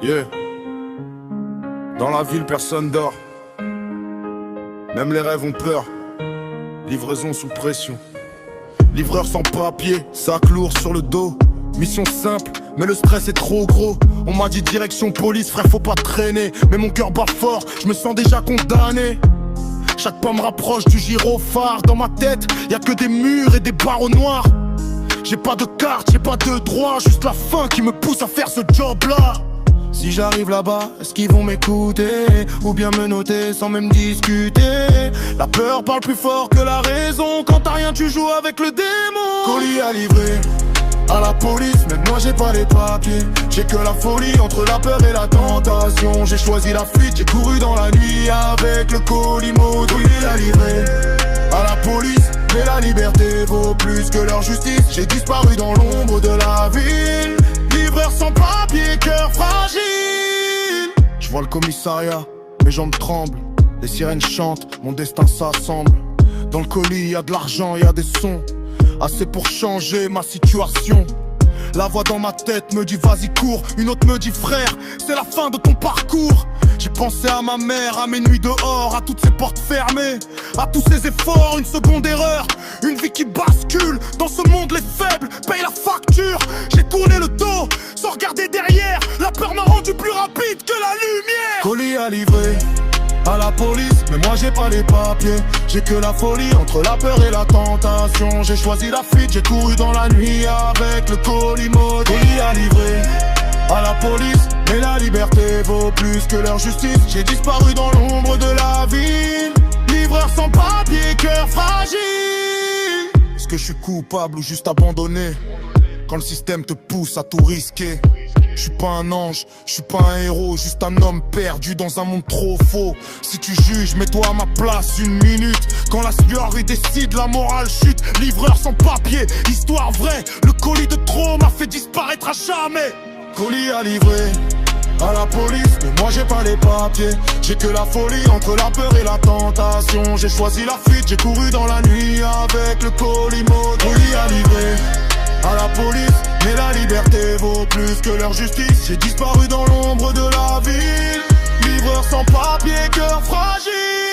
Yeah. Dans la ville, personne dort. Même les rêves ont peur. Livraison sous pression. Livreur sans papier, sac lourd sur le dos. Mission simple, mais le stress est trop gros. On m'a dit direction police, frère, faut pas traîner. Mais mon cœur bat fort, je me sens déjà condamné. Chaque pas me rapproche du gyrophare. Dans ma tête, y'a que des murs et des barreaux noirs. J'ai pas de carte, j'ai pas de droit. Juste la faim qui me pousse à faire ce job-là. Si j'arrive là-bas, est-ce qu'ils vont m'écouter ou bien me noter sans même discuter? La peur parle plus fort que la raison. Quand t'as rien, tu joues avec le démon. Colis à livrer à la police, même moi j'ai pas les papiers. J'ai que la folie entre la peur et la tentation. J'ai choisi la fuite, j'ai couru dans la nuit avec le colis maudit. Colis à livrer à la police, mais la liberté vaut plus que leur justice. J'ai disparu dans l'ombre de la ville. Livreur sans papier, cœur fragile. Je vois le commissariat, mes jambes tremblent. Les sirènes chantent, mon destin s'assemble. Dans le colis y'a de l'argent, y'a des sons. Assez pour changer ma situation. La voix dans ma tête me dit vas-y cours. Une autre me dit frère, c'est la fin de ton parcours. J'ai pensé à ma mère, à mes nuits dehors, à toutes ces portes fermées, à tous ces efforts, une seconde erreur. Une vie qui bascule, dans ce monde les faibles payent la facture. J'ai tourné le dos, sans regarder derrière. La peur m'a rendu plus rapide que la lumière. Colis à livrer à la police, mais moi j'ai pas les papiers. J'ai que la folie entre la peur et la tentation. J'ai choisi la fuite, j'ai couru dans la nuit avec le colis maudit. Colis à livrer à la police, mais la liberté vaut plus que leur justice. J'ai disparu dans l'ombre de la ville. Livreur sans papier, cœur fragile. Est-ce que je suis coupable ou juste abandonné? Quand le système te pousse à tout risquer. Je suis pas un ange, je suis pas un héros, juste un homme perdu dans un monde trop faux. Si tu juges, mets-toi à ma place une minute. Quand la sueur y décide, la morale chute. Livreur sans papier, histoire vraie. Le colis de trop m'a fait disparaître à jamais. Colis à livrer à la police, mais moi j'ai pas les papiers. J'ai que la folie entre la peur et la tentation. J'ai choisi la fuite, j'ai couru dans la nuit avec le colis maudit. Colis à livrer à la police, mais la liberté vaut plus que leur justice. J'ai disparu dans l'ombre de la ville. Livreur sans papier, cœur fragile.